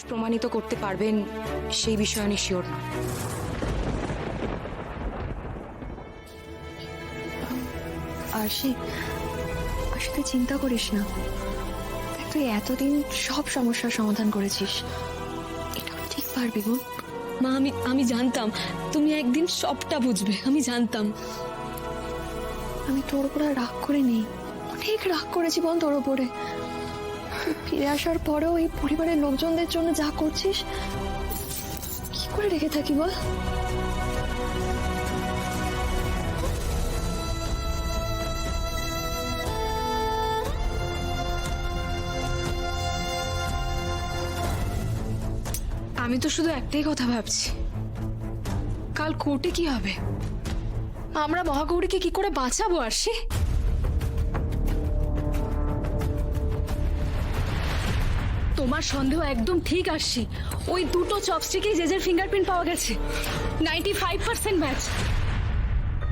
প্রমাণিত করতে পারবেন সেই বিষয়ে আমি শিওর না। আরশি, তুই চিন্তা করিস না। তুই এতদিন সব সমস্যার সমাধান করেছিস, এটাও ঠিক পারবি গো। মা, আমি জানতাম তুমি একদিন সবটা বুঝবে, আমি জানতাম। আমি তোর উপর আর রাগ করে নেই, অনেক রাগ করেছি বল তোর উপরে। তুই ফিরে আসার পরেও এই পরিবারের লোকজনদের জন্য যা করছিস, কি করে রেখে থাকি বল। আমি তো শুধু একটাই কথা ভাবছি, কাল কোর্টে কি হবে? আমরা মহাগৌরীকে কি করে বাঁচাবো আরশি? তোমার সন্দেহ একদম ঠিক আরশি। ওই দুটো চপস্টিকেই জেজের ফিঙ্গারপ্রিন্ট পাওয়া গেছে। 95% ম্যাচ।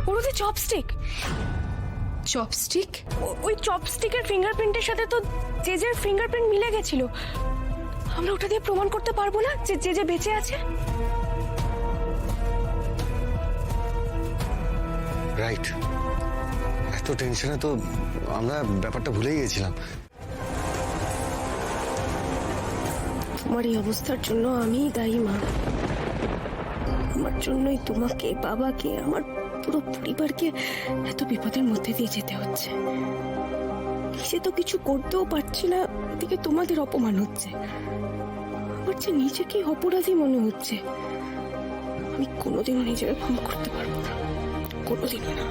ওর চপস্টিক চপস্টিক ওই চপস্টিকের ফিঙ্গারপ্রিন্টের সাথে তো জেজের ফিঙ্গারপ্রিন্ট মিলে গেছিল। আমরা ওটা দিয়ে প্রমাণ করতে পারবো না যে জেজে বেঁচে আছে? রাইট, এত টেনশনে তো আমরা ব্যাপারটা ভুলেই গেছিলাম। তোমার এই অবস্থার জন্য আমিই দায়ী মা। আমার জন্যই তোমাকে, বাবাকে, আমার পুরো পরিবারকে এত বিপদের মধ্যে দিয়ে যেতে হচ্ছে। নিজে তো কিছু করতেও পারছি না, এদিকে তোমাদের অপমান হচ্ছে। আমার যে নিজেকে অপরাধী মনে হচ্ছে। আমি কোনোদিনও নিজেকে ক্ষমা করতে পারবো না, কোনোদিনও না।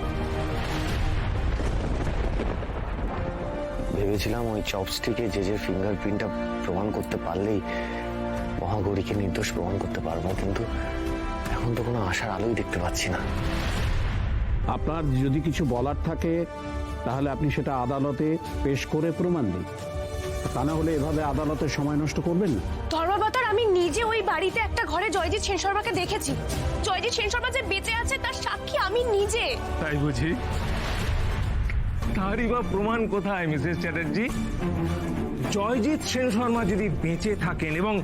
ভেবেছিলাম ওই চপস্টিকে যে ফিঙ্গারপ্রিন্টটা প্রমাণ করতে পারলেই মহাগৌরীকে নির্দোষ প্রমাণ করতে পারবো, কিন্তু এখন তো কোনো আশার আলোই দেখতে পাচ্ছি না। আপনার যদি কিছু বলার থাকে তাহলে আপনি সেটা আদালতে পেশ করে প্রমাণ দিন, তা না হলে এভাবে আদালতের সময় নষ্ট করবেন না। ধর্মাবতার, আমি নিজে ওই বাড়িতে একটা ঘরে জয়জিৎ সেন শর্মাকে দেখেছি। জয়জিৎ সেন শর্মা যে বেঁচে আছে তার সাক্ষী আমি নিজে। তাই বুঝি? তারই বা প্রমাণ কোথায় মিসেস চ্যাটার্জি? জয়জিৎ সেন শর্মা যদি বেঁচে থাকেন এবং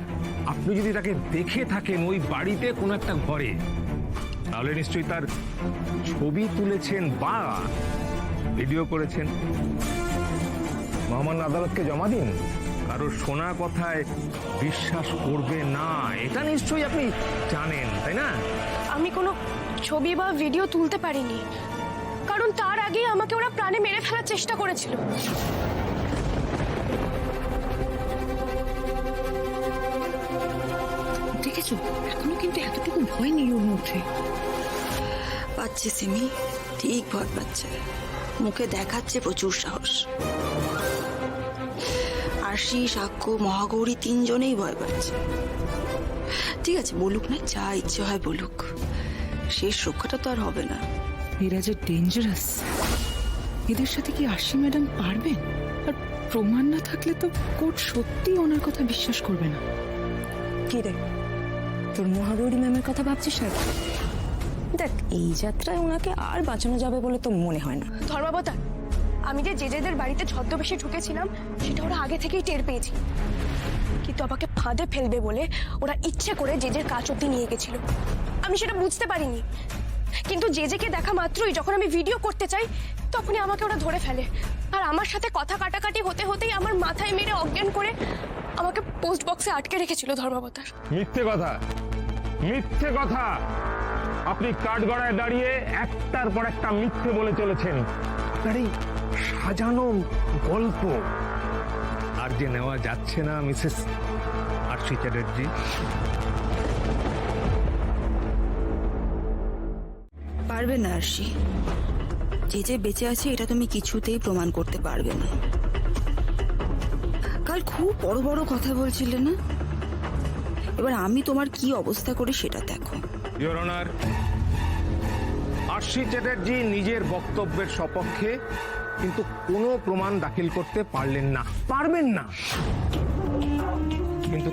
আপনি যদি তাকে দেখে থাকেন ওই বাড়িতে কোনো একটা ঘরে, তাহলে নিশ্চয়ই তার ছবি তুলেছেন বা ভিডিও করেছেন। মহামান্য আদালতকে জমা দিন। কারো শোনা কথায় বিশ্বাস করবে না, এটা নিশ্চয়ই আপনি জানেন, তাই না? আমি কোনো ছবি বা ভিডিও তুলতে পারিনি, কারণ তার আগে আমাকে ওরা প্রাণে মেরে ফেলার চেষ্টা করেছিল। দেখেছো, এখনো কিন্তু এতটুকু ভয় নেই ওর মধ্যে। পাচ্ছে সিমি, ঠিক ভয় পাচ্ছে। মুখে দেখাচ্ছে প্রচুর সাহস। আরশি, সাক্ষ্য, মহাগৌরী তিনজনেই ভয় পাচ্ছে। ঠিক আছে, বলুক না, যা ইচ্ছে হয় বলুক। শেষ রক্ষাটা তো আর হবে না। এরা যে ডেঞ্জারাস, এদের সাথে কি আরশি ম্যাডাম পারবেন? আর প্রমাণ না থাকলে তো কোর্ট সত্যি ওনার কথা বিশ্বাস করবে না। কি রে, তোর মহাগৌরী ম্যামের কথা ভাবছিস না? দেখ, এই যাত্রায় ওনাকে আর বাঁচানো যাবে বলে তো মনে হয় না। ধর্মাবতার, আমি যে জেজেদের বাড়িতে ছদ্মবেশে ঢুকেছিলাম সেটা ওরা আগে থেকেই টের পেয়েছি, কিন্তু আমাকে ফাঁদে ফেলবে বলে ওরা ইচ্ছে করে জেজের কাছ অব্দি নিয়ে গেছিল। আমি সেটা বুঝতে পারিনি, কিন্তু জেজেকে দেখা মাত্রই যখন আমি ভিডিও করতে চাই তখনই আমাকে ওরা ধরে ফেলে। আর আমার সাথে কথা কাটাকাটি হতে হতেই আমার মাথায় মেরে অজ্ঞান করে আমাকে পোস্ট বক্সে আটকে রেখেছিল ধর্মাবতার। মিথ্যে কথা, মিথ্যে কথা। আপনি কাঠগড়ায় দাঁড়িয়ে একটার পর একটা মিথ্যে বলে চলেছেন। আপনার এই সাজানো গল্প আর যে নেওয়া যাচ্ছে না মিসেস আরশি চ্যাটার্জি। পারবে না আরশি, যে বেঁচে আছে এটা তুমি কিছুতেই প্রমাণ করতে পারবে না। কাল খুব বড় বড় কথা বলছিলে না? এবার আমি তোমার কি অবস্থা করি সেটা দেখো। ইওর অনার, আরশি চ্যাটার্জি নিজের বক্তব্যের সপক্ষে কিন্তু কোনো প্রমাণ দাখিল করতে পারলেন না, পারবেন না। কিন্তু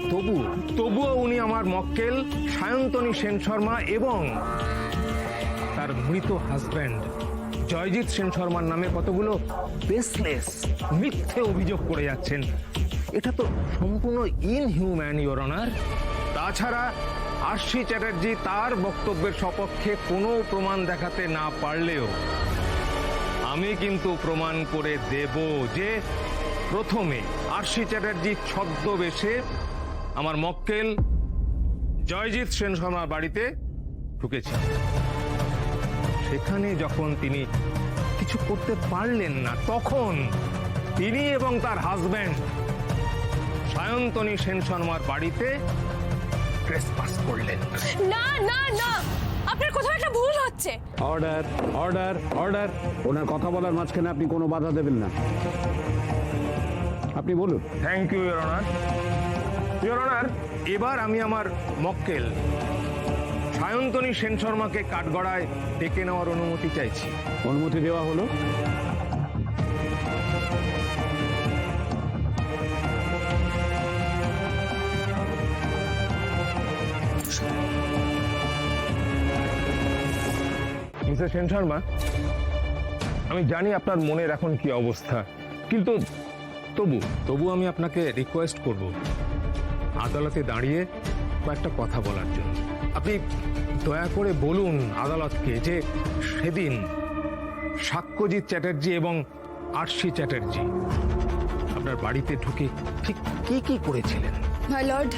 তবুও উনি আমার মক্কেল সায়ন্তনী সেন শর্মা এবং তার মৃত হাজব্যান্ড জয়জিৎ সেন শর্মার নামে কতগুলো বেসলেস মিথ্যে অভিযোগ করে যাচ্ছেন। এটা তো সম্পূর্ণ ইনহিউম্যান, ইওর অনার। তাছাড়া আরশি চ্যাটার্জি তার বক্তব্যের সপক্ষে কোনো প্রমাণ দেখাতে না পারলেও আমি কিন্তু প্রমাণ করে দেব যে প্রথমে আরশি চ্যাটার্জি ছদ্মবেশে আমার মক্কেল জয়জিৎ সেন শর্মার বাড়িতে ঢুকেছিল। সেখানে যখন তিনি কিছু করতে পারলেন না, তখন তিনি এবং তার হাজব্যান্ড সায়ন্তনী সেন শর্মার বাড়িতে ট্রেসপাস করলেন। না না না, আপনার কোথাও একটা ভুল হচ্ছে। Order order order. ওনার কথা বলার মাঝখানে আপনি কোনো বাধা দেবেন না, আপনি বলুন। Thank you, your honour. Your honour, এবার আমি আমার মক্কেল সায়ন্তনী সেন শর্মাকে কাঠগড়ায় ডেকে নেওয়ার অনুমতি চাইছি। অনুমতি দেওয়া হলো। মিসেস সেন শর্মা, আমি জানি আপনার মনের এখন কি অবস্থা, কিন্তু তবু আমি আপনাকে রিকোয়েস্ট করব আদালতে দাঁড়িয়ে কয়েকটা কথা বলার জন্য। আপনি দয়া করে বলুন আদালতকে যে সেদিন সাক্ষ্যজিৎ চ্যাটার্জি এবং আরশি চ্যাটার্জি আপনার বাড়িতে ঢুকে ঠিক কি কি করেছিলেন। মাই লর্ড,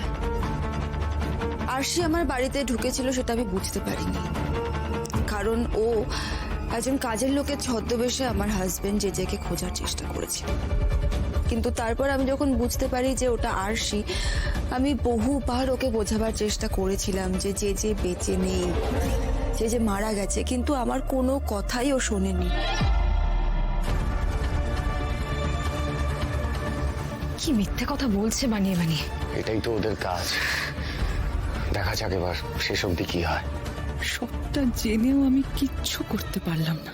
আরশি আমার বাড়িতে ঢুকেছিল সেটা আমি বুঝতে পারিনি, কারণ ও একজন কাজের লোকের ছদ্মবেশে আমার হাজবেন্ড জেজেকে খোঁজার চেষ্টা করেছিল। কিন্তু তারপর আমি যখন বুঝতে পারি যে ওটা আরশি, আমি বহুবার ওকে বোঝাবার চেষ্টা করেছিলাম যে জেজে বেঁচে নেই, জেজে মারা গেছে, কিন্তু আমার কোনো কথাই ও শোনেনি। কি মিথ্যে কথা বলছে বানিয়ে বানিয়ে। এটাই তো ওদের কাজ। দেখা যাক এবার শেষ অবধি কি হয়। সবটা জেনেও আমি কিচ্ছু করতে পারলাম না।